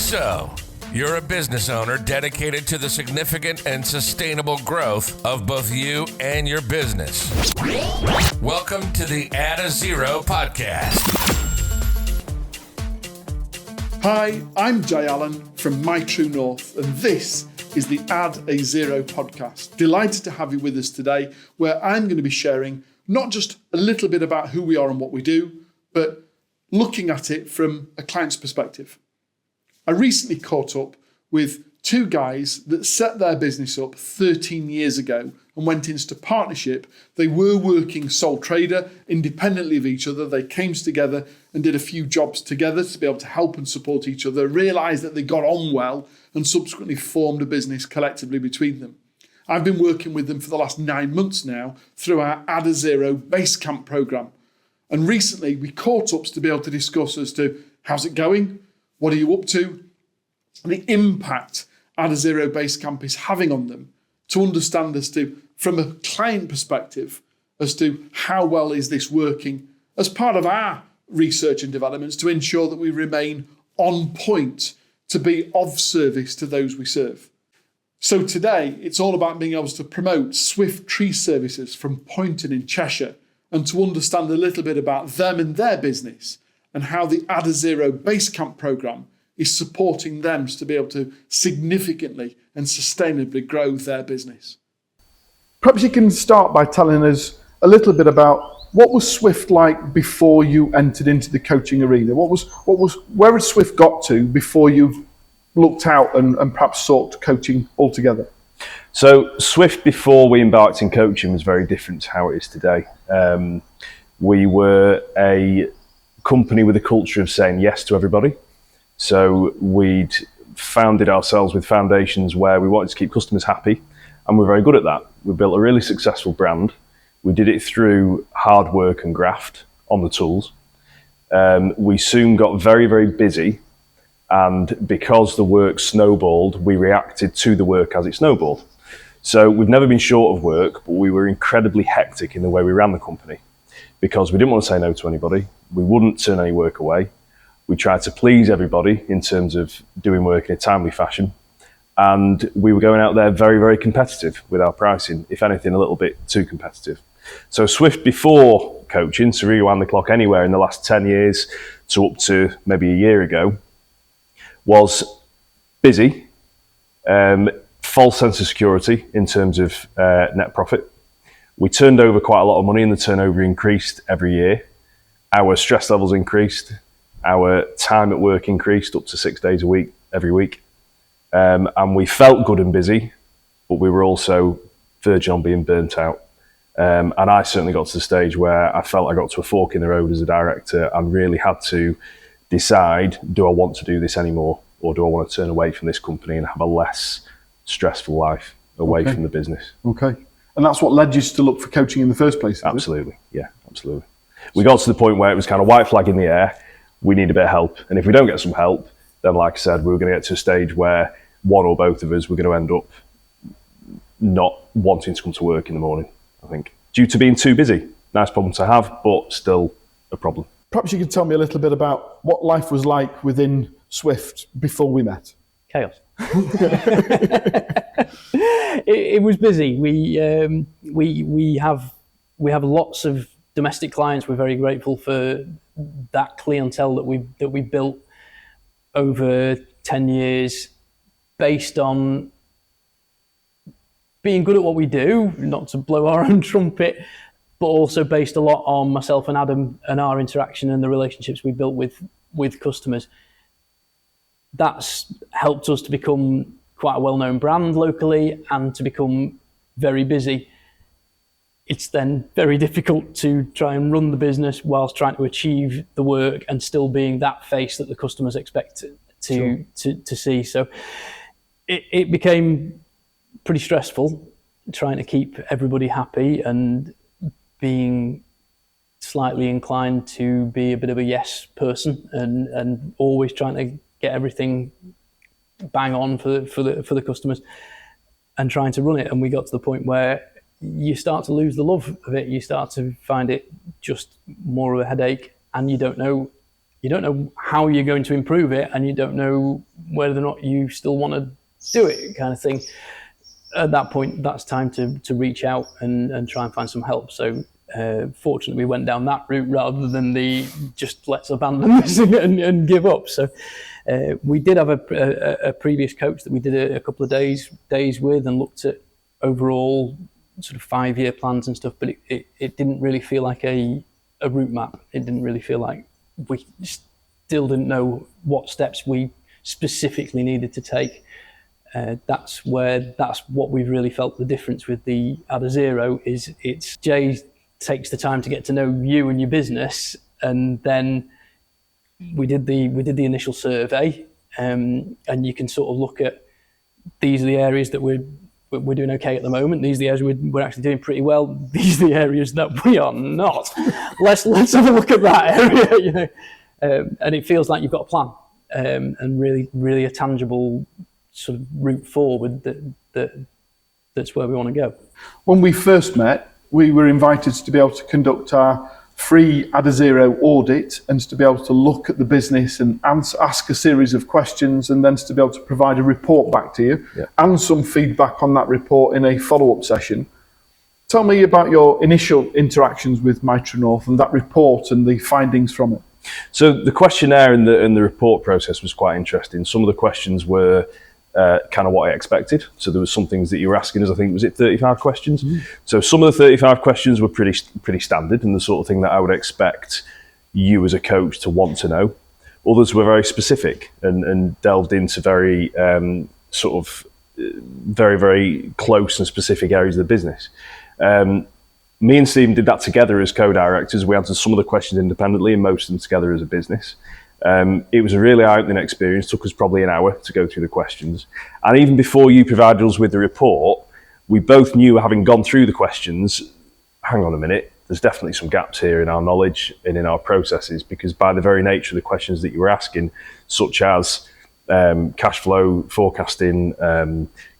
So, you're a business owner dedicated to the significant and sustainable growth of both you and your business. Welcome to the Add A Zero podcast. Hi, I'm Jay Allen from My True North, and this is the Add A Zero podcast. Delighted to have you with us today, where I'm going to be sharing not just a little bit about who we are and what we do, but looking at it from a client's perspective. I recently caught up with two guys that set their business up 13 years ago and went into partnership. They were working sole trader independently of each other. They came together and did a few jobs together to be able to help and support each other, realised that they got on well and subsequently formed a business collectively between them. I've been working with them for the last 9 months now through our Add A Zero Basecamp programme. And recently we caught up to be able to discuss as to how's it going, what are you up to, the impact Add A Zero Basecamp is having on them, to understand as to, from a client perspective, as to how well is this working as part of our research and developments to ensure that we remain on point to be of service to those we serve. So today, it's all about being able to promote Swift tree services from Poynton in Cheshire and to understand a little bit about them and their business and how the Add A Zero Basecamp programme is supporting them to be able to significantly and sustainably grow their business. Perhaps you can start by telling us a little bit about what was Swift like before you entered into the coaching arena? Where had Swift got to before you looked out and perhaps sought coaching altogether? So Swift, before we embarked in coaching, was very different to how it is today. We were a company with a culture of saying yes to everybody. So we'd founded ourselves with foundations where we wanted to keep customers happy, and we're very good at that. We built a really successful brand. We did it through hard work and graft on the tools. We soon got very, very busy, and because the work snowballed, we reacted to the work as it snowballed. So we've never been short of work, but we were incredibly hectic in the way we ran the company because we didn't want to say no to anybody. We wouldn't turn any work away. We tried to please everybody in terms of doing work in a timely fashion. And we were going out there very, very competitive with our pricing, if anything, a little bit too competitive. So Swift, before coaching, to rewind the clock anywhere in the last 10 years to up to maybe a year ago, was busy, false sense of security in terms of net profit. We turned over quite a lot of money and the turnover increased every year. Our stress levels increased. Our time at work increased up to 6 days a week, every week. And we felt good and busy, but we were also verging on being burnt out. And I certainly got to the stage where I felt I got to a fork in the road as a director and really had to decide, do I want to do this anymore? Or do I want to turn away from this company and have a less stressful life away from the business? Okay. And that's what led you to look for coaching in the first place? Absolutely. Yeah, absolutely. We got to the point where it was kind of white flag in the air. We need a bit of help. And if we don't get some help, then like I said, we were going to get to a stage where one or both of us were going to end up not wanting to come to work in the morning, I think, due to being too busy. Nice problem to have, but still a problem. Perhaps you could tell me a little bit about what life was like within Swift before we met. Chaos. It was busy. We have lots of domestic clients. We're very grateful for that clientele that we built over 10 years based on being good at what we do, not to blow our own trumpet, but also based a lot on myself and Adam and our interaction and the relationships we built with customers. That's helped us to become quite a well-known brand locally and to become very busy. It's then very difficult to try and run the business whilst trying to achieve the work and still being that face that the customers expect to see. So it became pretty stressful trying to keep everybody happy and being slightly inclined to be a bit of a yes person and always trying to get everything bang on for the customers and trying to run it. And we got to the point where you start to lose the love of it. You start to find it just more of a headache, and you don't know how you're going to improve it, and you don't know whether or not you still want to do it, kind of thing. At that point, that's time to reach out and try and find some help. So fortunately, we went down that route rather than the just let's abandon this and give up. So we did have a previous coach that we did a couple of days with and looked at overall sort of 5-year plans and stuff, but it didn't really feel like a route map. It didn't really feel like we still didn't know what steps we specifically needed to take. That's what we've really felt the difference with the Add A Zero is it's Jay takes the time to get to know you and your business, and then we did the initial survey, and you can sort of look at these are the areas that we're doing okay at the moment. These are the areas we're actually doing pretty well. These are the areas that we are not. Let's have a look at that area, and it feels like you've got a plan, and really a tangible sort of route forward that's where we want to go. When we first met, we were invited to be able to conduct our free Add A Zero audit and to be able to look at the business and ask a series of questions, and then to be able to provide a report back to you and some feedback on that report in a follow-up session. Tell me about your initial interactions with Mitro North and that report and the findings from it. So the questionnaire and the report process was quite interesting. Some of the questions were kind of what I expected. So there was some things that you were asking us, I think, was it 35 questions? Mm-hmm. So some of the 35 questions were pretty standard and the sort of thing that I would expect you as a coach to want to know. Others were very specific and delved into very very, very close and specific areas of the business. Me and Steven did that together as co-directors. We answered some of the questions independently and most of them together as a business. It was a really eye-opening experience. It took us probably an hour to go through the questions. And even before you provided us with the report, we both knew, having gone through the questions, hang on a minute, there's definitely some gaps here in our knowledge and in our processes, because by the very nature of the questions that you were asking, such as cash flow, forecasting,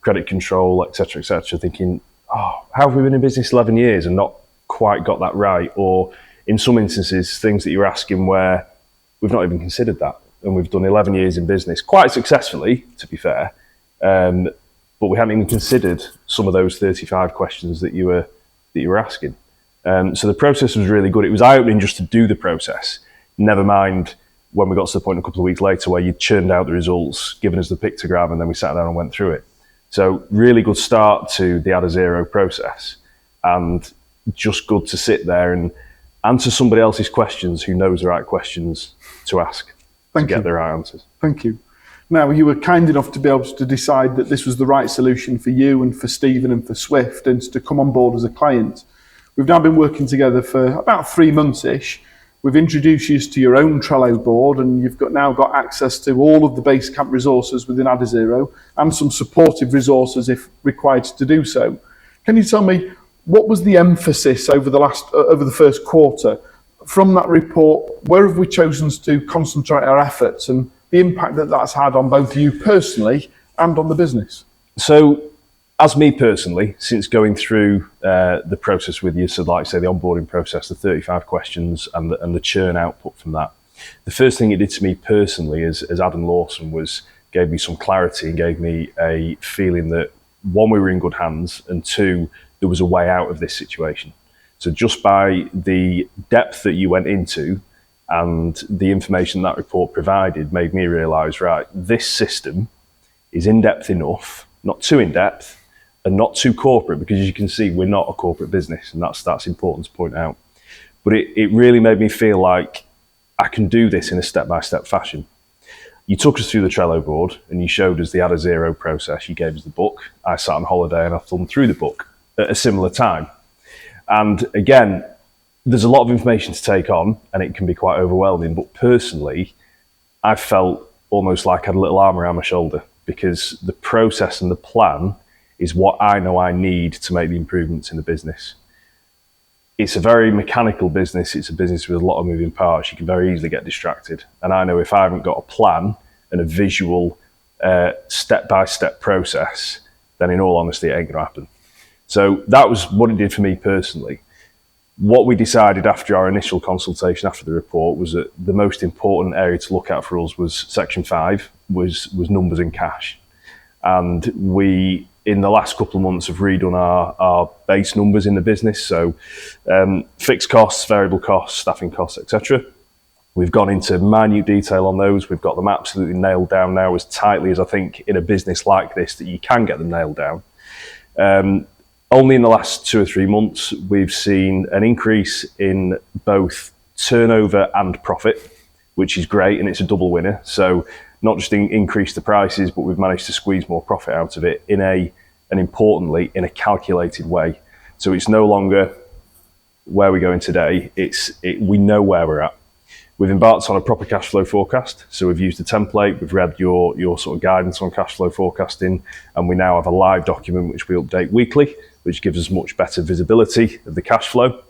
credit control, etc., thinking, how have we been in business 11 years and not quite got that right? Or in some instances, things that you're asking where we've not even considered that, and we've done 11 years in business quite successfully, to be fair, but we hadn't even considered some of those 35 questions that you were asking. So the process was really good. It was eye-opening just to do the process, never mind when we got to the point a couple of weeks later where you churned out the results, given us the pictogram, and then we sat down and went through it. So really good start to the Add A Zero process, and just good to sit there and answer somebody else's questions who knows the right questions to ask to get the right answers. Thank you. Now, you were kind enough to be able to decide that this was the right solution for you and for Steven and for Swift, and to come on board as a client. We've now been working together for about 3 months-ish. We've introduced you to your own Trello board, and you've now got access to all of the Basecamp resources within Add A Zero and some supportive resources if required to do so. Can you tell me, what was the emphasis over the first quarter? From that report, where have we chosen to concentrate our efforts and the impact that that's had on both you personally and on the business? So, as me personally, since going through the process with you, so like say the onboarding process, the 35 questions and the churn output from that, the first thing it did to me personally as Adam Lawson was gave me some clarity and gave me a feeling that, one, we were in good hands, and two, there was a way out of this situation. So just by the depth that you went into and the information that report provided made me realise, right, this system is in-depth enough, not too in-depth and not too corporate, because as you can see, we're not a corporate business, and that's important to point out. But it really made me feel like I can do this in a step-by-step fashion. You took us through the Trello board and you showed us the Add A Zero process. You gave us the book. I sat on holiday and I thumbed through the book at a similar time. And again, there's a lot of information to take on and it can be quite overwhelming. But personally, I felt almost like I had a little arm around my shoulder, because the process and the plan is what I know I need to make the improvements in the business. It's a very mechanical business. It's a business with a lot of moving parts. You can very easily get distracted. And I know if I haven't got a plan and a visual step-by-step process, then in all honesty, it ain't going to happen. So that was what it did for me personally. What we decided after our initial consultation after the report was that the most important area to look at for us was section 5, was numbers and cash. And we, in the last couple of months, have redone our base numbers in the business. So fixed costs, variable costs, staffing costs, etc. We've gone into minute detail on those. We've got them absolutely nailed down now, as tightly as I think in a business like this that you can get them nailed down. Only in the last 2 or 3 months, we've seen an increase in both turnover and profit, which is great, and it's a double winner. So not just increase the prices, but we've managed to squeeze more profit out of it and importantly, in a calculated way. So it's no longer where we're going today. We know where we're at. We've embarked on a proper cash flow forecast. So we've used a template, we've read your sort of guidance on cash flow forecasting, and we now have a live document which we update weekly, which gives us much better visibility of the cash flow.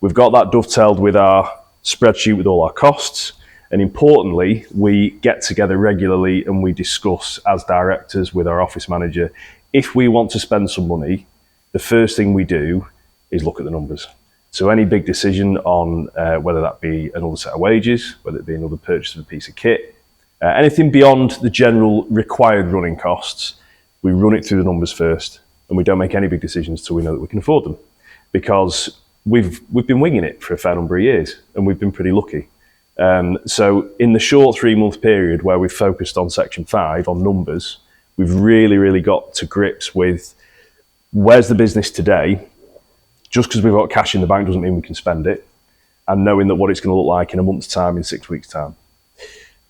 We've got that dovetailed with our spreadsheet with all our costs. And importantly, we get together regularly and we discuss as directors with our office manager, if we want to spend some money, the first thing we do is look at the numbers. So any big decision on whether that be another set of wages, whether it be another purchase of a piece of kit, anything beyond the general required running costs, we run it through the numbers first, and we don't make any big decisions till we know that we can afford them, because we've been winging it for a fair number of years, and we've been pretty lucky. So in the short 3-month period where we've focused on section 5 on numbers, we've really got to grips with where's the business today. Just because we've got cash in the bank doesn't mean we can spend it, and knowing that what it's going to look like in a month's time, in 6 weeks' time.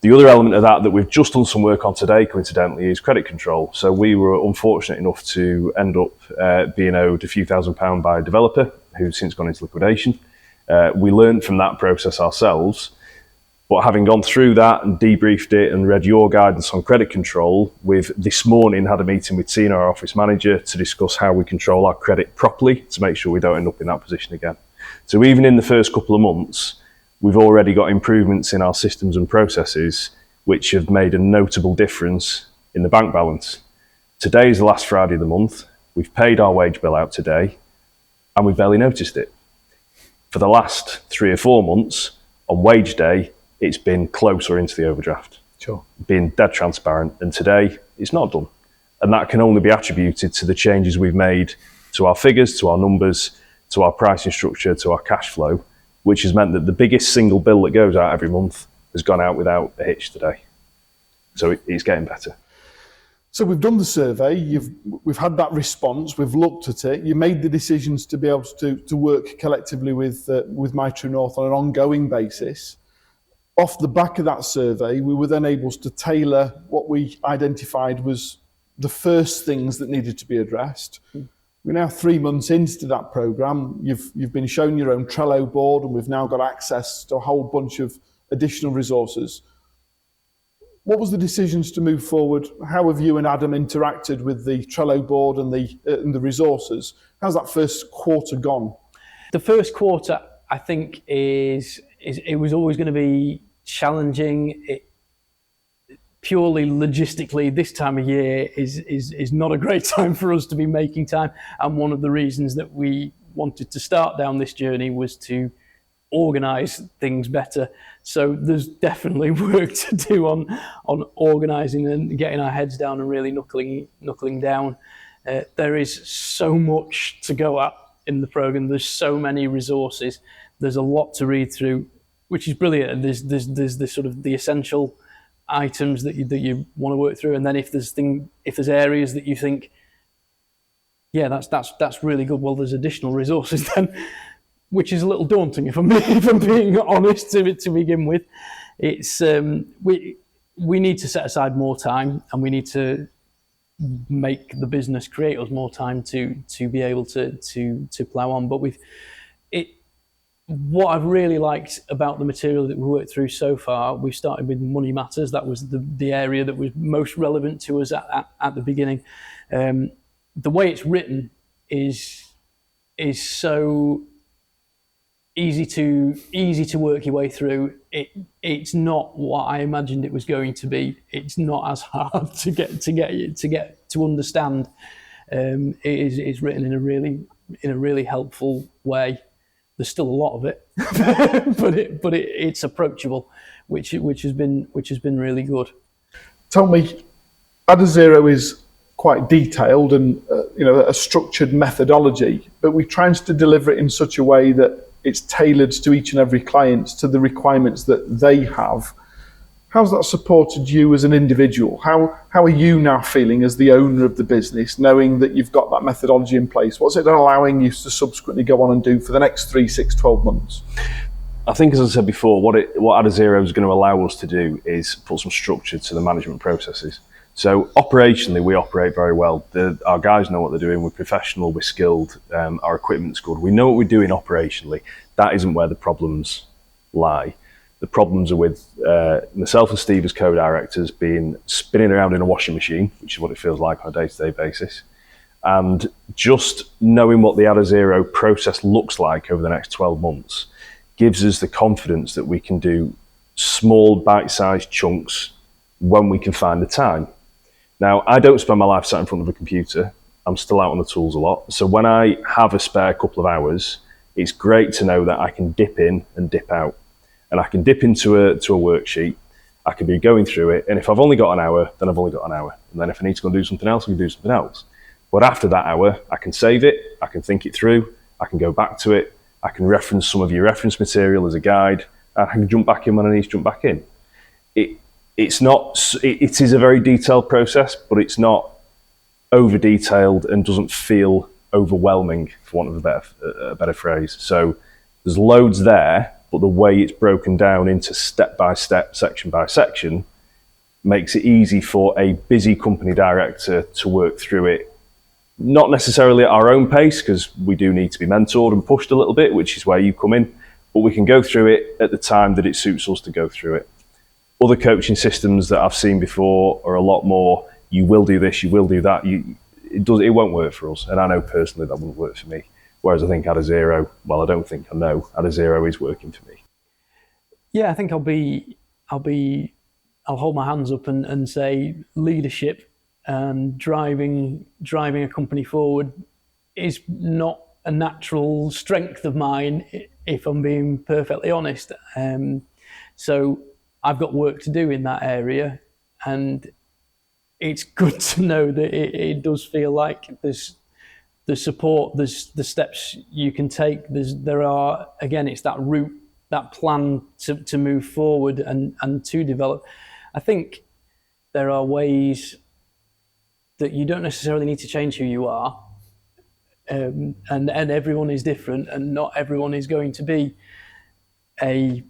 The other element of that we've just done some work on today, coincidentally, is credit control. So we were unfortunate enough to end up being owed a few £1,000s by a developer who's since gone into liquidation. We learned from that process ourselves, but having gone through that and debriefed it and read your guidance on credit control, we've this morning had a meeting with Tina, our office manager, to discuss how we control our credit properly to make sure we don't end up in that position again. So even in the first couple of months, we've already got improvements in our systems and processes which have made a notable difference in the bank balance. Today is the last Friday of the month. We've paid our wage bill out today and we've barely noticed it. For the last 3 or 4 months, on wage day, it's been closer into the overdraft. Sure. Being dead transparent, and today it's not done. And that can only be attributed to the changes we've made to our figures, to our numbers, to our pricing structure, to our cash flow, which has meant that the biggest single bill that goes out every month has gone out without a hitch today. So it's getting better. So we've done the survey, we've had that response, we've looked at it, you made the decisions to be able to work collectively with My True North on an ongoing basis. Off the back of that survey, we were then able to tailor what we identified was the first things that needed to be addressed. We're now 3 months into that programme. You've been shown your own Trello board, and we've now got access to a whole bunch of additional resources. What was the decisions to move forward? How have you and Adam interacted with the Trello board and the resources? How's that first quarter gone? The first quarter, I think, it was always going to be challenging. Purely logistically, this time of year is not a great time for us to be making time. And one of the reasons that we wanted to start down this journey was to organise things better. So there's definitely work to do on organising and getting our heads down and really knuckling down. There is so much to go at in the programme. There's so many resources. There's a lot to read through, which is brilliant. And there's the sort of the essential items that you want to work through, and then if there's areas that you think, yeah, that's really good, well, there's additional resources then, which is a little daunting if I'm being honest to begin with. It's we need to set aside more time, and we need to make the business create us more time to be able to plough on. But what I've really liked about the material that we worked through so far, we started with Money Matters. That was the area that was most relevant to us at the beginning. The way it's written is so easy to work your way through. It's not what I imagined it was going to be. It's not as hard to get to understand. It's written in a really helpful way. There's still a lot of it, but it's approachable, which has been really good. Tell me, Add A Zero is quite detailed and a structured methodology, but we're trying to deliver it in such a way that it's tailored to each and every client, to the requirements that they have. How's that supported you as an individual? How are you now feeling as the owner of the business, knowing that you've got that methodology in place? What's it allowing you to subsequently go on and do for the next 3, 6, 12 months? I think, as I said before, what Add A Zero is going to allow us to do is put some structure to the management processes. So operationally, we operate very well. Our guys know what they're doing. We're professional, we're skilled, our equipment's good. We know what we're doing operationally. That isn't where the problems lie. The problems are with myself and Steve as co-directors spinning around in a washing machine, which is what it feels like on a day-to-day basis. And just knowing what the Add A Zero process looks like over the next 12 months gives us the confidence that we can do small bite-sized chunks when we can find the time. Now, I don't spend my life sat in front of a computer. I'm still out on the tools a lot. So when I have a spare couple of hours, it's great to know that I can dip in and dip out. And I can dip into a worksheet. I can be going through it. And if I've only got an hour, then I've only got an hour. And then if I need to go and do something else, I can do something else. But after that hour, I can save it. I can think it through. I can go back to it. I can reference some of your reference material as a guide. And I can jump back in when I need to jump back in. It is a very detailed process, but it's not over detailed and doesn't feel overwhelming, for want of a better phrase. So there's loads there, but the way it's broken down into step by step, section by section, makes it easy for a busy company director to work through it. Not necessarily at our own pace, because we do need to be mentored and pushed a little bit, which is where you come in, but we can go through it at the time that it suits us to go through it. Other coaching systems that I've seen before are a lot more, you will do this, you will do that. It won't work for us. And I know personally that wouldn't work for me. Whereas I think Add A Zero, well, I don't think I know, Add A Zero is working for me. Yeah, I think I'll hold my hands up and say leadership and driving a company forward is not a natural strength of mine, if I'm being perfectly honest. So I've got work to do in that area, and it's good to know that it does feel like there's the support, there's the steps you can take. There are, again, it's that route, that plan to move forward and to develop. I think there are ways that you don't necessarily need to change who you are, and everyone is different, and not everyone is going to be a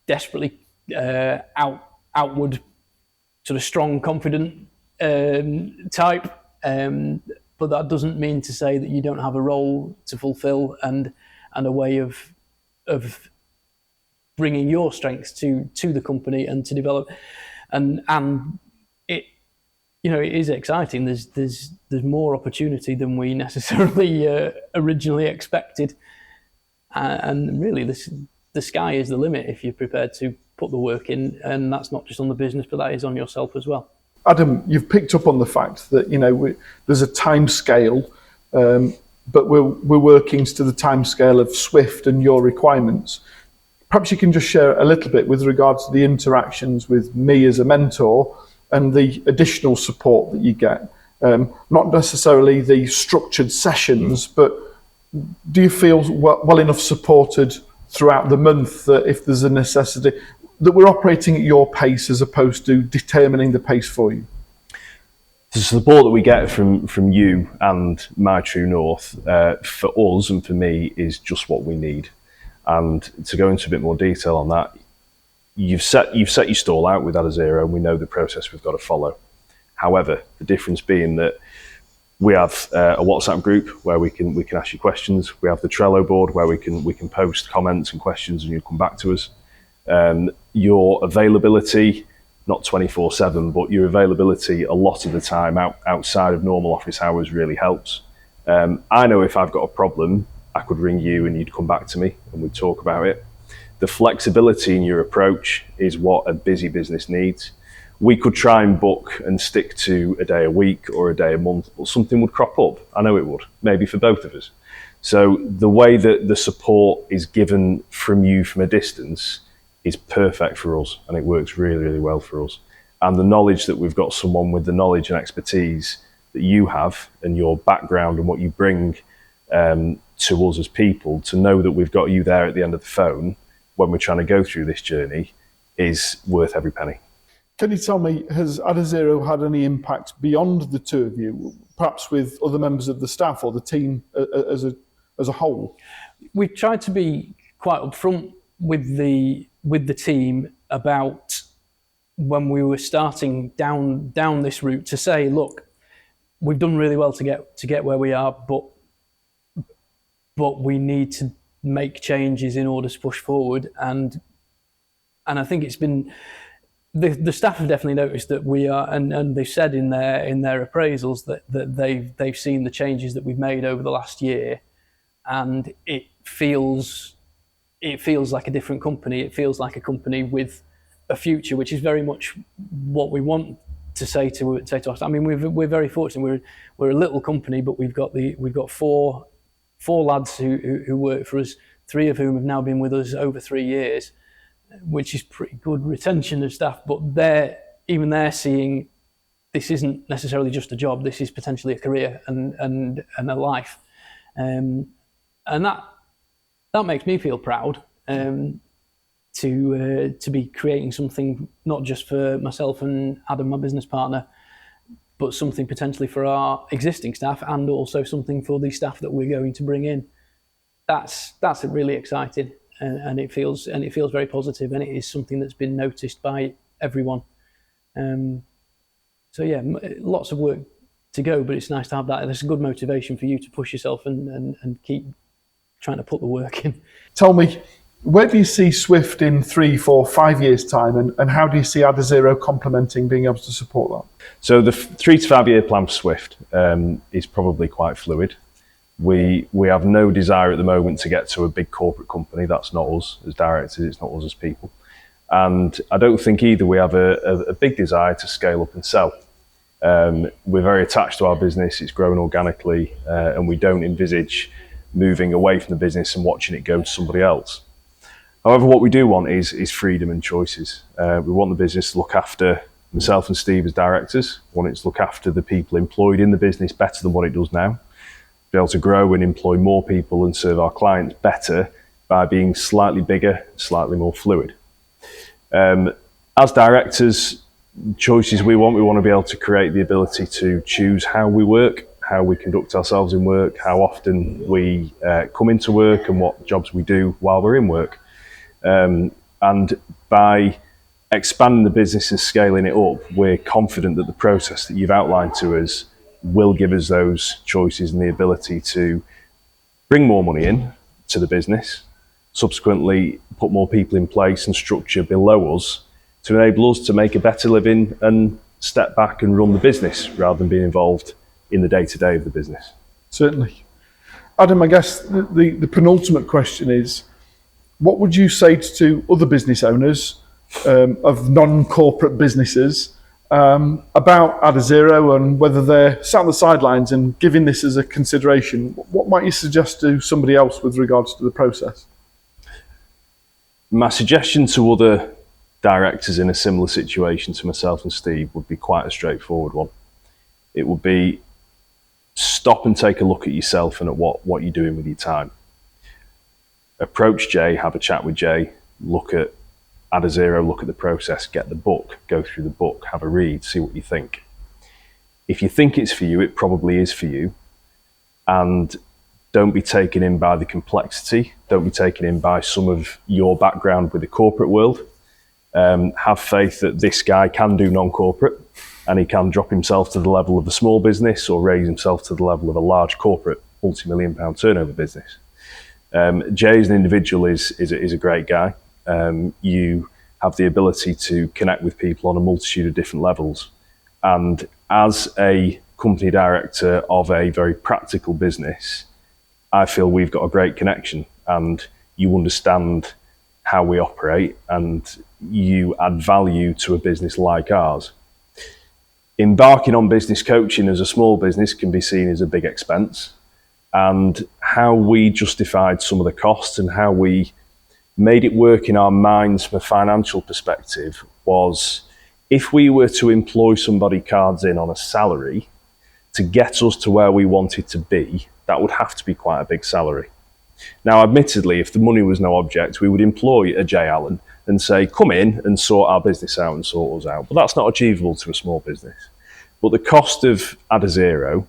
desperately outward sort of strong, confident type. But that doesn't mean to say that you don't have a role to fulfill and a way of bringing your strengths to the company and to develop. And it, it is exciting. There's more opportunity than we necessarily originally expected. And really, the sky is the limit if you're prepared to put the work in, and that's not just on the business, but that is on yourself as well. Adam, you've picked up on the fact that there's a time scale, but we're working to the time scale of Swift and your requirements. Perhaps you can just share a little bit with regards to the interactions with me as a mentor and the additional support that you get. Not necessarily the structured sessions, but do you feel well enough supported throughout the month that if there's a necessity, that we're operating at your pace as opposed to determining the pace for you? The support that we get from you and My True North, for us and for me, is just what we need. And to go into a bit more detail on that, you've set your stall out with Add A Zero, and we know the process we've got to follow. However, the difference being that we have a WhatsApp group where we can ask you questions. We have the Trello board where we can post comments and questions, and you come back to us. Your availability, not 24/7, but your availability a lot of the time outside of normal office hours really helps. I know if I've got a problem, I could ring you and you'd come back to me and we'd talk about it. The flexibility in your approach is what a busy business needs. We could try and book and stick to a day a week or a day a month, but something would crop up. I know it would, maybe for both of us. So the way that the support is given from you from a distance is perfect for us, and it works really, really well for us. And the knowledge that we've got someone with the knowledge and expertise that you have and your background and what you bring to us as people, to know that we've got you there at the end of the phone when we're trying to go through this journey is worth every penny. Can you tell me, has Add A Zero had any impact beyond the two of you, perhaps with other members of the staff or the team as a whole? We tried to be quite upfront with the team about when we were starting down this route, to say, look, we've done really well to get where we are, but we need to make changes in order to push forward. And I think it's been, the staff have definitely noticed that we are, and they've said in their appraisals that they've seen the changes that we've made over the last year, and it feels like a different company. It feels like a company with a future, which is very much what we want to say to us. I mean, we're very fortunate. We're a little company, but we've got four lads who work for us, 3 of whom have now been with us over 3 years, which is pretty good retention of staff. But they're seeing this isn't necessarily just a job. This is potentially a career and a life, and that makes me feel proud. To be creating something not just for myself and Adam, my business partner, but something potentially for our existing staff, and also something for the staff that we're going to bring in. That's really exciting, and it feels very positive, and it is something that's been noticed by everyone. So yeah, lots of work to go, but it's nice to have that. There's a good motivation for you to push yourself and keep trying to put the work in. Tell me, where do you see Swift in 3, 4, 5 years' time, and how do you see Add A Zero complementing being able to support that? So the 3 to 5 year plan for Swift is probably quite fluid. We have no desire at the moment to get to a big corporate company. That's not us as directors, it's not us as people. And I don't think either we have a big desire to scale up and sell. We're very attached to our business, it's grown organically, and we don't envisage moving away from the business and watching it go to somebody else. However, what we do want is freedom and choices. We want the business to look after myself and Steve as directors. We want it to look after the people employed in the business better than what it does now. Be able to grow and employ more people and serve our clients better by being slightly bigger, slightly more fluid. As directors, choices we want to be able to create the ability to choose how we work, how we conduct ourselves in work, how often we come into work, and what jobs we do while we're in work. And by expanding the business and scaling it up, we're confident that the process that you've outlined to us will give us those choices and the ability to bring more money in to the business, subsequently put more people in place and structure below us to enable us to make a better living and step back and run the business rather than being involved in the day-to-day of the business. Certainly. Adam, I guess the penultimate question is, what would you say to other business owners of non-corporate businesses about Add A Zero, and whether they're sat on the sidelines and giving this as a consideration? What might you suggest to somebody else with regards to the process? My suggestion to other directors in a similar situation to myself and Steve would be quite a straightforward one. It would be stop and take a look at yourself and at what you're doing with your time. Approach Jay, have a chat with Jay, look at Add A Zero, look at the process, get the book, go through the book, have a read, see what you think. If you think it's for you, it probably is for you. And don't be taken in by the complexity. Don't be taken in by some of your background with the corporate world. Have faith that this guy can do non-corporate, and he can drop himself to the level of a small business or raise himself to the level of a large corporate, multi-million-pound turnover business. Jay as an individual is a great guy. You have the ability to connect with people on a multitude of different levels. And as a company director of a very practical business, I feel we've got a great connection, and you understand how we operate and you add value to a business like ours. Embarking on business coaching as a small business can be seen as a big expense, and how we justified some of the costs and how we made it work in our minds from a financial perspective was, if we were to employ somebody cards in on a salary to get us to where we wanted to be, that would have to be quite a big salary. Now, admittedly, if the money was no object, we would employ a J. Allen and say, come in and sort our business out and sort us out. But that's not achievable to a small business. But the cost of Add A Zero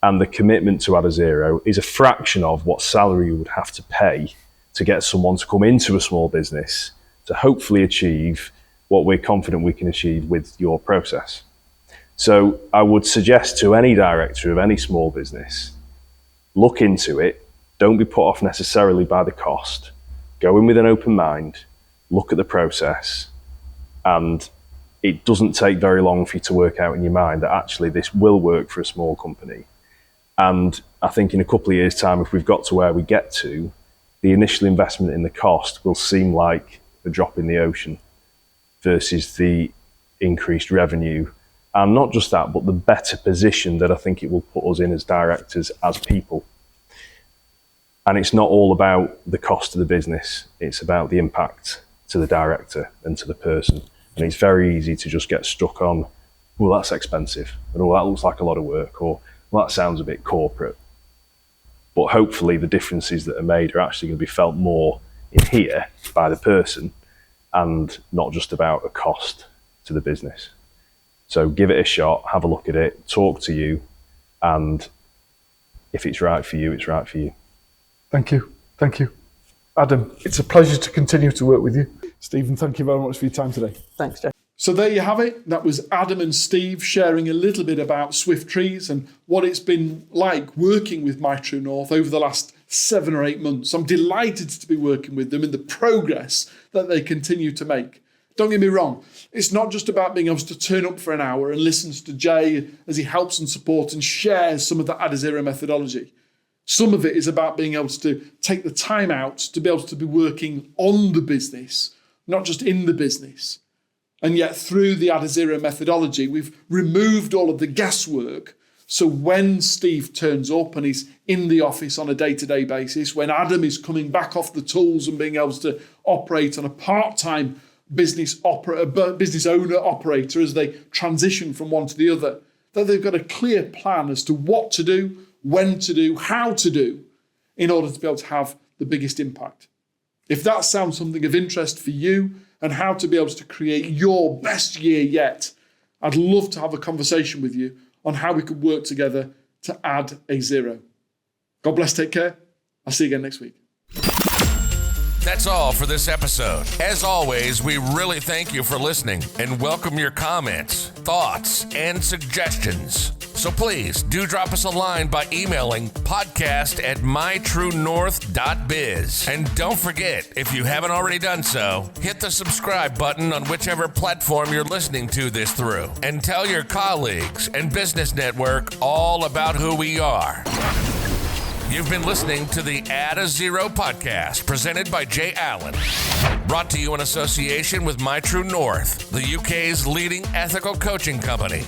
and the commitment to Add A Zero is a fraction of what salary you would have to pay to get someone to come into a small business to hopefully achieve what we're confident we can achieve with your process. So I would suggest to any director of any small business, look into it. Don't be put off necessarily by the cost. Go in with an open mind, look at the process, and it doesn't take very long for you to work out in your mind that actually this will work for a small company. And I think in a couple of years' time, if we've got to where we get to, the initial investment in the cost will seem like a drop in the ocean versus the increased revenue. And not just that, but the better position that I think it will put us in as directors, as people. And it's not all about the cost of the business. It's about the impact to the director and to the person. And it's very easy to just get stuck on, well, that's expensive, and oh, that looks like a lot of work, or well, that sounds a bit corporate. But hopefully the differences that are made are actually going to be felt more in here by the person and not just about a cost to the business. So give it a shot, have a look at it, talk to you, and if it's right for you, it's right for you. Thank you. Thank you. Adam, it's a pleasure to continue to work with you. Stephen, thank you very much for your time today. Thanks, Jeff. So there you have it. That was Adam and Steve sharing a little bit about Swift Trees and what it's been like working with My True North over the last 7 or 8 months. I'm delighted to be working with them in the progress that they continue to make. Don't get me wrong, it's not just about being able to turn up for an hour and listen to Jay as he helps and supports and shares some of the Add A Zero methodology. Some of it is about being able to take the time out to be able to be working on the business, not just in the business. And yet through the Add A Zero methodology, we've removed all of the guesswork. So when Steve turns up and he's in the office on a day-to-day basis, when Adam is coming back off the tools and being able to operate on a part-time business owner-operator as they transition from one to the other, that they've got a clear plan as to what to do, when to do, how to do, in order to be able to have the biggest impact. If that sounds something of interest for you and how to be able to create your best year yet, I'd love to have a conversation with you on how we could work together to add a zero. God bless, take care. I'll see you again next week. That's all for this episode. As always, we really thank you for listening and welcome your comments, thoughts, and suggestions. So please do drop us a line by emailing podcast@mytruenorth.biz. And don't forget, if you haven't already done so, hit the subscribe button on whichever platform you're listening to this through. And tell your colleagues and business network all about who we are. You've been listening to the Add A Zero podcast presented by Jay Allen. Brought to you in association with My True North, the UK's leading ethical coaching company.